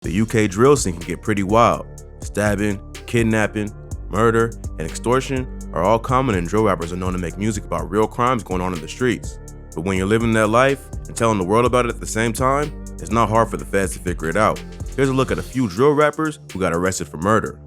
The UK drill scene can get pretty wild. Stabbing, kidnapping, murder, and extortion are all common, and drill rappers are known to make music about real crimes going on in the streets. But when you're living that life and telling the world about it at the same time, it's not hard for the feds to figure it out. Here's a look at a few drill rappers who got arrested for murder.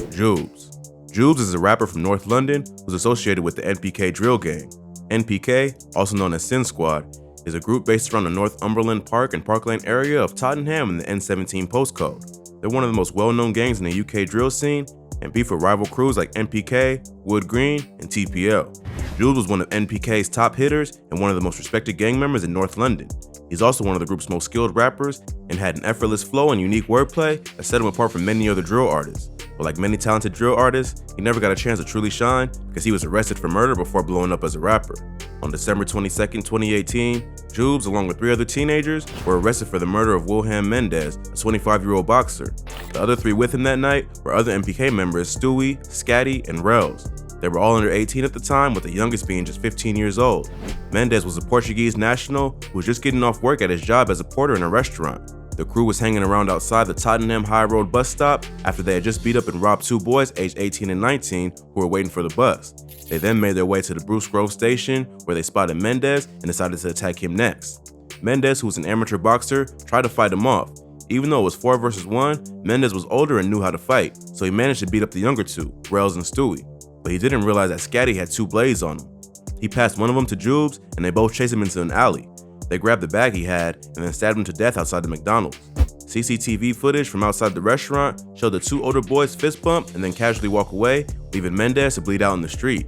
Jules. Jules is a rapper from North London who's associated with the NPK drill gang. NPK, also known as Sin Squad, is a group based around the Northumberland Park and Park Lane area of Tottenham in the N17 postcode. They're one of the most well-known gangs in the UK drill scene and beef with rival crews like NPK, Wood Green, and TPL. Jules was one of NPK's top hitters and one of the most respected gang members in North London. He's also one of the group's most skilled rappers and had an effortless flow and unique wordplay that set him apart from many other drill artists. But like many talented drill artists, he never got a chance to truly shine because he was arrested for murder before blowing up as a rapper. On December 22, 2018, Jules, along with 3 other teenagers, were arrested for the murder of Wilhelm Mendes, a 25-year-old boxer. The other 3 with him that night were other NPK members Stewie, Scatty, and Rels. They were all under 18 at the time, with the youngest being just 15 years old. Mendes was a Portuguese national who was just getting off work at his job as a porter in a restaurant. The crew was hanging around outside the Tottenham High Road bus stop after they had just beat up and robbed 2 boys aged 18 and 19 who were waiting for the bus. They then made their way to the Bruce Grove station where they spotted Mendes and decided to attack him next. Mendes, who was an amateur boxer, tried to fight him off. Even though it was 4 versus 1, Mendes was older and knew how to fight, so he managed to beat up the younger 2, Rels and Stewie. But he didn't realize that Scatty had 2 blades on him. He passed one of them to Jules and they both chased him into an alley. They grabbed the bag he had and then stabbed him to death outside the McDonald's. CCTV footage from outside the restaurant showed the 2 older boys fist bump and then casually walk away, leaving Mendes to bleed out in the street.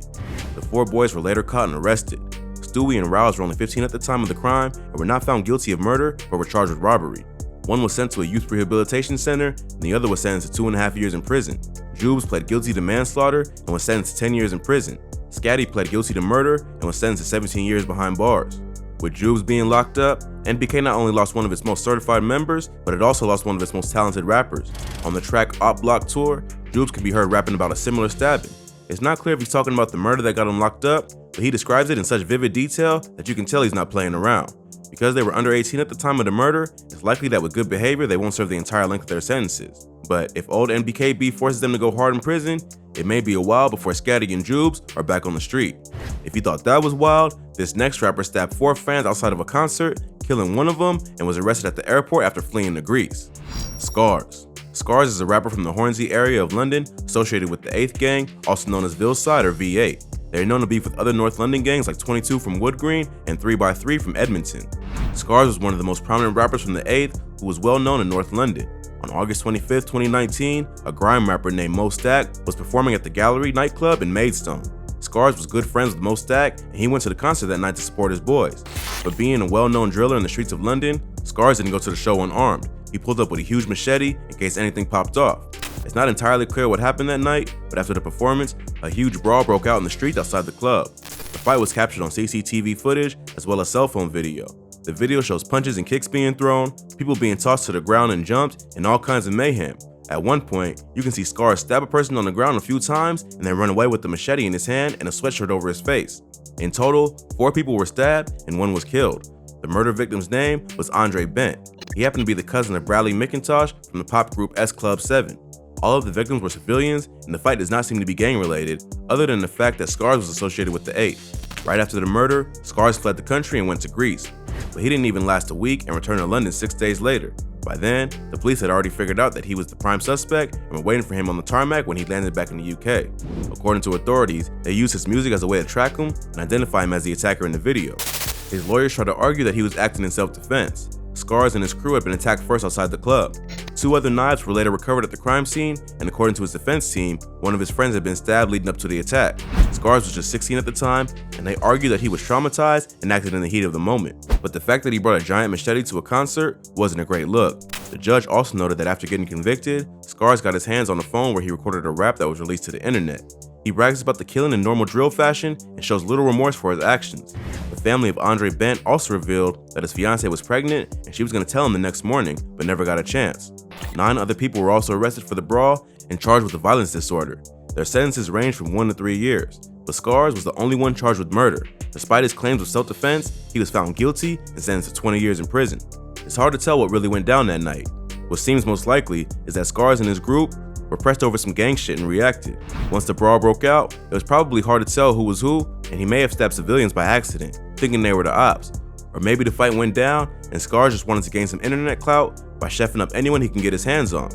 The 4 boys were later caught and arrested. Stewie and Rouge were only 15 at the time of the crime and were not found guilty of murder but were charged with robbery. One was sent to a youth rehabilitation center and the other was sentenced to 2.5 years in prison. Jules pled guilty to manslaughter and was sentenced to 10 years in prison. Scatty pled guilty to murder and was sentenced to 17 years behind bars. With Jules being locked up, NPK not only lost one of its most certified members, but it also lost one of its most talented rappers. On the track Op Block Tour, Jules can be heard rapping about a similar stabbing. It's not clear if he's talking about the murder that got him locked up, but he describes it in such vivid detail that you can tell he's not playing around. Because they were under 18 at the time of the murder, it's likely that with good behavior they won't serve the entire length of their sentences. But if old NPK beef forces them to go hard in prison, it may be a while before Scatty and Jules are back on the street. If you thought that was wild, this next rapper stabbed 4 fans outside of a concert, killing one of them, and was arrested at the airport after fleeing to Greece. Scars. Scars is a rapper from the Hornsey area of London associated with the 8th gang, also known as Ville-Side or V8. They are known to beef with other North London gangs like 22 from Wood Green and 3x3 from Edmonton. Scars was one of the most prominent rappers from the 8th who was well known in North London. On August 25, 2019, a grime rapper named Mosey was performing at the Gallery nightclub in Maidstone. Scars was good friends with Mosey and he went to the concert that night to support his boys. But being a well-known driller in the streets of London, Scars didn't go to the show unarmed. He pulled up with a huge machete in case anything popped off. It's not entirely clear what happened that night, but after the performance, a huge brawl broke out in the street outside the club. The fight was captured on CCTV footage as well as cell phone video. The video shows punches and kicks being thrown, people being tossed to the ground and jumped, and all kinds of mayhem. At one point, you can see Scars stab a person on the ground a few times and then run away with the machete in his hand and a sweatshirt over his face. In total, 4 people were stabbed and 1 was killed. The murder victim's name was Andre Bent. He happened to be the cousin of Bradley McIntosh from the pop group S Club 7. All of the victims were civilians, and the fight does not seem to be gang-related, other than the fact that Scars was associated with the 8th. Right after the murder, Scars fled the country and went to Greece. But he didn't even last a week and returned to London 6 days later. By then, the police had already figured out that he was the prime suspect and were waiting for him on the tarmac when he landed back in the UK. According to authorities, they used his music as a way to track him and identify him as the attacker in the video. His lawyers tried to argue that he was acting in self-defense. Scars and his crew had been attacked first outside the club. 2 other knives were later recovered at the crime scene, and according to his defense team, one of his friends had been stabbed leading up to the attack. Scars was just 16 at the time, and they argued that he was traumatized and acted in the heat of the moment. But the fact that he brought a giant machete to a concert wasn't a great look. The judge also noted that after getting convicted, Scars got his hands on a phone where he recorded a rap that was released to the internet. He brags about the killing in normal drill fashion and shows little remorse for his actions. The family of Andre Bent also revealed that his fiancée was pregnant and she was going to tell him the next morning, but never got a chance. 9 other people were also arrested for the brawl and charged with a violence disorder. Their sentences ranged from 1 to 3 years, but Scars was the only one charged with murder. Despite his claims of self-defense, he was found guilty and sentenced to 20 years in prison. It's hard to tell what really went down that night. What seems most likely is that Scars and his group were pressed over some gang shit and reacted. Once the brawl broke out, it was probably hard to tell who was who, and he may have stabbed civilians by accident, thinking they were the ops. Or maybe the fight went down and Scars just wanted to gain some internet clout by chefing up anyone he can get his hands on.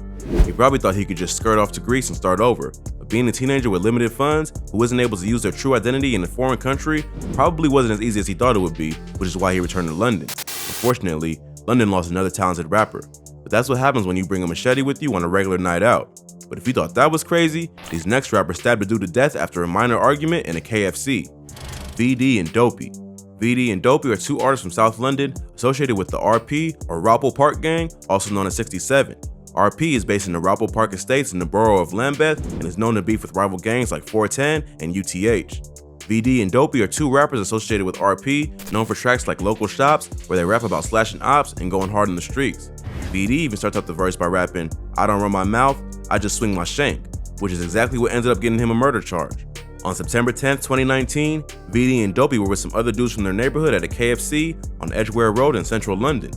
He probably thought he could just skirt off to Greece and start over, but being a teenager with limited funds who wasn't able to use their true identity in a foreign country probably wasn't as easy as he thought it would be, which is why he returned to London. Unfortunately, London lost another talented rapper, but that's what happens when you bring a machete with you on a regular night out. But if you thought that was crazy, these next rappers stabbed a dude to death after a minor argument in a KFC. VD and Dopey. VD and Dopey are two artists from South London associated with the RP or Rappel Park gang, also known as 67. RP is based in the Rappel Park Estates in the borough of Lambeth and is known to beef with rival gangs like 410 and UTH. VD and Dopey are two rappers associated with RP, known for tracks like Local Shops, where they rap about slashing ops and going hard in the streets. VD even starts out the verse by rapping, "I don't run my mouth, I just swing my shank," which is exactly what ended up getting him a murder charge. On September 10th, 2019, VD and Dopey were with some other dudes from their neighborhood at a KFC on Edgware Road in central London.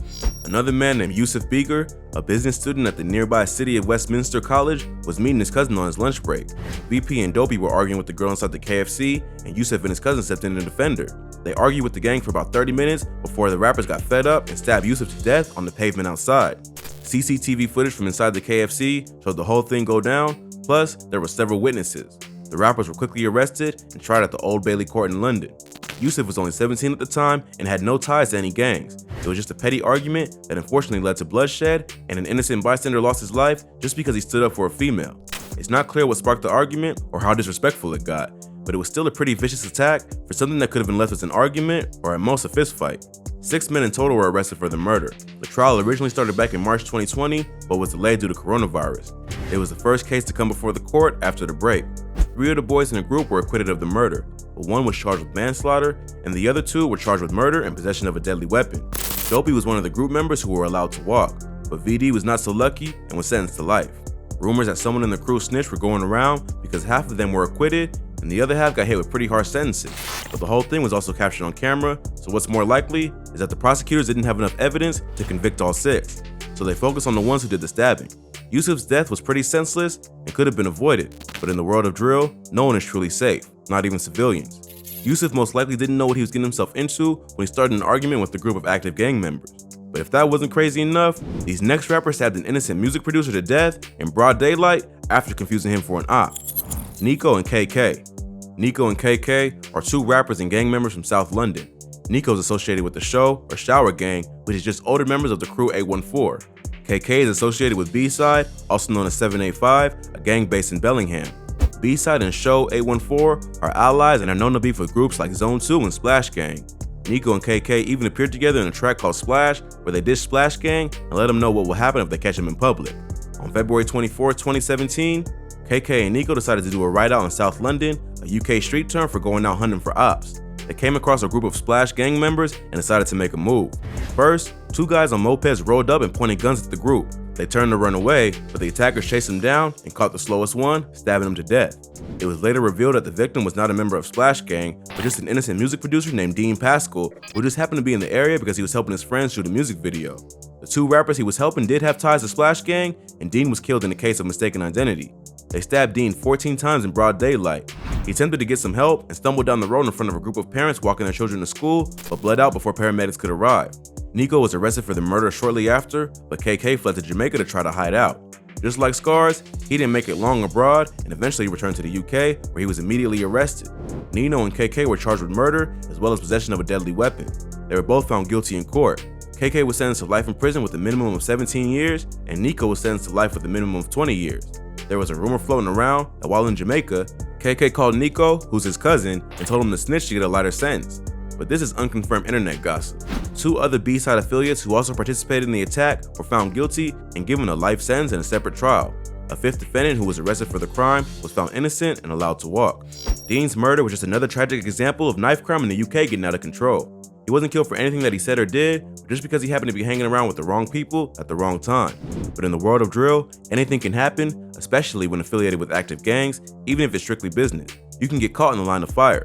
Another man named Yusuf Beaker, a business student at the nearby city of Westminster College, was meeting his cousin on his lunch break. VP and Dopey were arguing with the girl inside the KFC, and Yusuf and his cousin stepped in to defend her. They argued with the gang for about 30 minutes before the rappers got fed up and stabbed Yusuf to death on the pavement outside. CCTV footage from inside the KFC showed the whole thing go down, plus there were several witnesses. The rappers were quickly arrested and tried at the Old Bailey Court in London. Yusuf was only 17 at the time and had no ties to any gangs. It was just a petty argument that unfortunately led to bloodshed, and an innocent bystander lost his life just because he stood up for a female. It's not clear what sparked the argument or how disrespectful it got, but it was still a pretty vicious attack for something that could have been left as an argument or at most a fist fight. 6 men in total were arrested for the murder. The trial originally started back in March 2020, but was delayed due to coronavirus. It was the first case to come before the court after the break. 3 of the boys in the group were acquitted of the murder, but 1 was charged with manslaughter, and the other 2 were charged with murder and possession of a deadly weapon. Dopey was one of the group members who were allowed to walk, but VD was not so lucky and was sentenced to life. Rumors that someone in the crew snitched were going around because half of them were acquitted and the other half got hit with pretty harsh sentences. But the whole thing was also captured on camera, so what's more likely is that the prosecutors didn't have enough evidence to convict all 6, so they focused on the ones who did the stabbing. Yusuf's death was pretty senseless and could have been avoided, but in the world of drill, no one is truly safe, not even civilians. Yusuf most likely didn't know what he was getting himself into when he started an argument with a group of active gang members. But if that wasn't crazy enough, these next rappers stabbed an innocent music producer to death in broad daylight after confusing him for an op. Nicokk and KK. Nicokk and KK are 2 rappers and gang members from South London. Nicokk is associated with the Show or Shower Gang, which is just older members of the crew 814. KK is associated with B-Side, also known as 785, a gang based in Bellingham. B-Side and Show 814 are allies and are known to beef with groups like Zone 2 and Splash Gang. Nicokk and KK even appeared together in a track called Splash, where they dissed Splash Gang and let them know what will happen if they catch them in public. On February 24, 2017, KK and Nicokk decided to do a ride out in South London, a UK street term for going out hunting for ops. They came across a group of Splash gang members and decided to make a move. First, 2 guys on mopeds rolled up and pointed guns at the group. They turned to run away, but the attackers chased them down and caught the slowest one, stabbing him to death. It was later revealed that the victim was not a member of Splash Gang, but just an innocent music producer named Dean Pascal, who just happened to be in the area because he was helping his friends shoot a music video. The 2 rappers he was helping did have ties to Splash Gang, and Dean was killed in a case of mistaken identity. They stabbed Dean 14 times in broad daylight. He attempted to get some help and stumbled down the road in front of a group of parents walking their children to school, but bled out before paramedics could arrive. Nicokk was arrested for the murder shortly after, but KK fled to Jamaica to try to hide out. Just like Scars, he didn't make it long abroad and eventually returned to the UK, where he was immediately arrested. Nino and KK were charged with murder as well as possession of a deadly weapon. They were both found guilty in court. KK was sentenced to life in prison with a minimum of 17 years, and Nicokk was sentenced to life with a minimum of 20 years. There was a rumor floating around that while in Jamaica, KK called Nicokk, who's his cousin, and told him to snitch to get a lighter sentence. But this is unconfirmed internet gossip. 2 other B-Side affiliates who also participated in the attack were found guilty and given a life sentence in a separate trial. A 5th defendant who was arrested for the crime was found innocent and allowed to walk. Dean's murder was just another tragic example of knife crime in the UK getting out of control. He wasn't killed for anything that he said or did, but just because he happened to be hanging around with the wrong people at the wrong time. But in the world of drill, anything can happen, especially when affiliated with active gangs, even if it's strictly business. You can get caught in the line of fire.